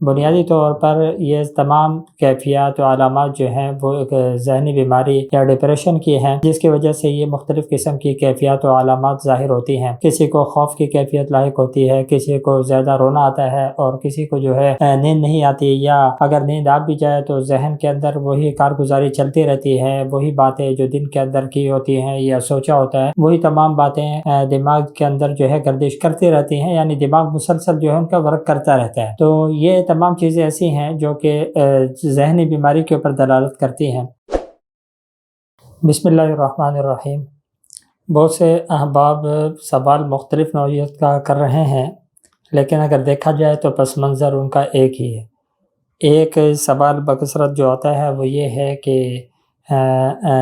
بنیادی طور پر یہ تمام کیفیات و علامات جو ہیں وہ ایک ذہنی بیماری یا ڈپریشن کی ہیں، جس کی وجہ سے یہ مختلف قسم کی کیفیات و علامات ظاہر ہوتی ہیں۔ کسی کو خوف کی کیفیت لاحق ہوتی ہے، کسی کو زیادہ رونا آتا ہے، اور کسی کو جو ہے نیند نہیں آتی، یا اگر نیند آ بھی جائے تو ذہن کے اندر وہی کارگزاری چلتی رہتی ہے، وہی باتیں جو دن کے اندر کی ہوتی ہیں یا سوچا ہوتا ہے وہی تمام باتیں دماغ کے اندر جو ہے گردش کرتی رہتی ہیں، یعنی دماغ مسلسل جو ہے ان کا ورک کرتا رہتا ہے۔ تو یہ تمام چیزیں ایسی ہیں جو کہ ذہنی بیماری کے اوپر دلالت کرتی ہیں۔ بسم اللہ الرحمن الرحیم۔ بہت سے احباب سوال مختلف نوعیت کا کر رہے ہیں، لیکن اگر دیکھا جائے تو پس منظر ان کا ایک ہی ہے۔ ایک سوال بکثرت جو آتا ہے وہ یہ ہے کہ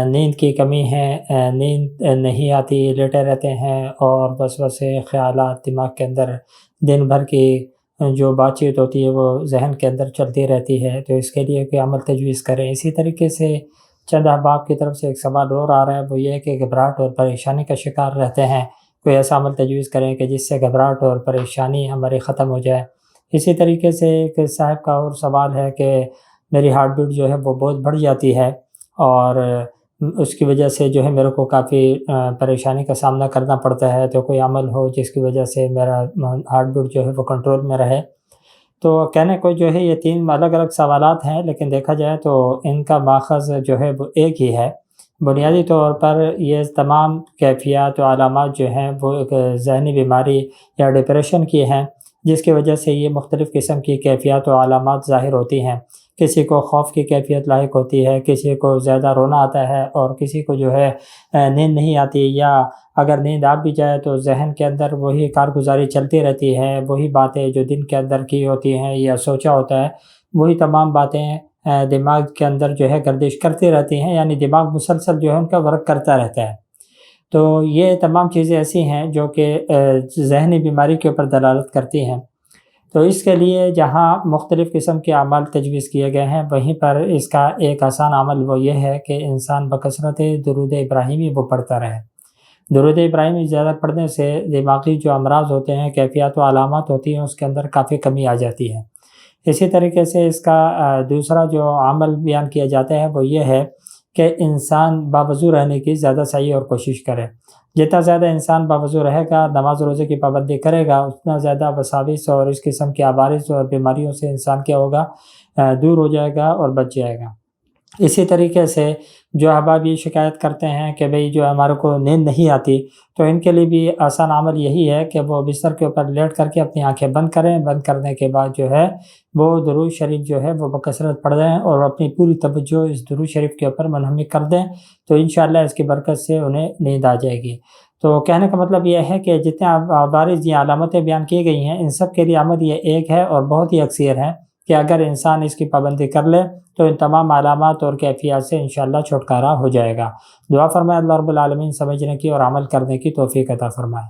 نیند کی کمی ہے، نیند نہیں آتی، لیٹے رہتے ہیں اور وسوسے خیالات دماغ کے اندر دن بھر کی جو بات چیت ہوتی ہے وہ ذہن کے اندر چلتی رہتی ہے، تو اس کے لیے کوئی عمل تجویز کریں۔ اسی طریقے سے چند احباب کی طرف سے ایک سوال اور آ رہا ہے، وہ یہ ہے کہ گھبراہٹ اور پریشانی کا شکار رہتے ہیں، کوئی ایسا عمل تجویز کریں کہ جس سے گھبراہٹ اور پریشانی ہماری ختم ہو جائے۔ اسی طریقے سے ایک صاحب کا اور سوال ہے کہ میری ہارٹ بیٹ جو ہے وہ بہت بڑھ جاتی ہے، اور اس کی وجہ سے جو ہے میرے کو کافی پریشانی کا سامنا کرنا پڑتا ہے، تو کوئی عمل ہو جس کی وجہ سے میرا ہارٹ بیٹ جو ہے وہ کنٹرول میں رہے۔ تو کہنے کو جو ہے یہ تین الگ الگ سوالات ہیں، لیکن دیکھا جائے تو ان کا ماخذ جو ہے وہ ایک ہی ہے۔ بنیادی طور پر یہ تمام کیفیات و علامات جو ہیں وہ ایک ذہنی بیماری یا ڈپریشن کی ہیں، جس کی وجہ سے یہ مختلف قسم کی کیفیات و علامات ظاہر ہوتی ہیں۔ کسی کو خوف کی کیفیت لاحق ہوتی ہے، کسی کو زیادہ رونا آتا ہے، اور کسی کو جو ہے نیند نہیں آتی، یا اگر نیند آ بھی جائے تو ذہن کے اندر وہی کارگزاری چلتی رہتی ہے، وہی باتیں جو دن کے اندر کی ہوتی ہیں یا سوچا ہوتا ہے وہی تمام باتیں دماغ کے اندر جو ہے گردش کرتی رہتی ہیں، یعنی دماغ مسلسل جو ہے ان کا ورک کرتا رہتا ہے۔ تو یہ تمام چیزیں ایسی ہیں جو کہ ذہنی بیماری کے اوپر دلالت کرتی ہیں۔ تو اس کے لیے جہاں مختلف قسم کے اعمال تجویز کیے گئے ہیں، وہیں پر اس کا ایک آسان عمل وہ یہ ہے کہ انسان بکثرت درود ابراہیمی وہ پڑھتا رہے۔ درود ابراہیمی زیادہ پڑھنے سے دماغی جو امراض ہوتے ہیں، کیفیات و علامات ہوتی ہیں، اس کے اندر کافی کمی آ جاتی ہے۔ اسی طریقے سے اس کا دوسرا جو عمل بیان کیا جاتا ہے وہ یہ ہے کہ انسان باوضو رہنے کی زیادہ صحیح اور کوشش کرے۔ جتنا زیادہ انسان باوضو رہے گا، نماز روزے کی پابندی کرے گا، اتنا زیادہ وساوس اور اس قسم کے عوارض اور بیماریوں سے انسان کیا ہوگا، دور ہو جائے گا اور بچ جائے گا۔ اسی طریقے سے جو احباب یہ شکایت کرتے ہیں کہ بھئی جو ہمارے کو نیند نہیں آتی، تو ان کے لیے بھی آسان عمل یہی ہے کہ وہ بستر کے اوپر لیٹ کر کے اپنی آنکھیں بند کریں، بند کرنے کے بعد جو ہے وہ درود شریف جو ہے وہ بکثرت پڑھ دیں، اور اپنی پوری توجہ اس درود شریف کے اوپر منہمک کر دیں، تو انشاءاللہ اس کی برکت سے انہیں نیند آ جائے گی۔ تو کہنے کا مطلب یہ ہے کہ جتنے عوارض یا علامتیں بیان کی گئی ہیں، ان سب کے لیے عمل یہ ایک ہے اور بہت ہی اکثر ہے کہ اگر انسان اس کی پابندی کر لے تو ان تمام علامات اور کیفیات سے انشاءاللہ چھٹکارا ہو جائے گا۔ دعا فرمائے اللہ رب العالمین سمجھنے کی اور عمل کرنے کی توفیق عطا فرمائے۔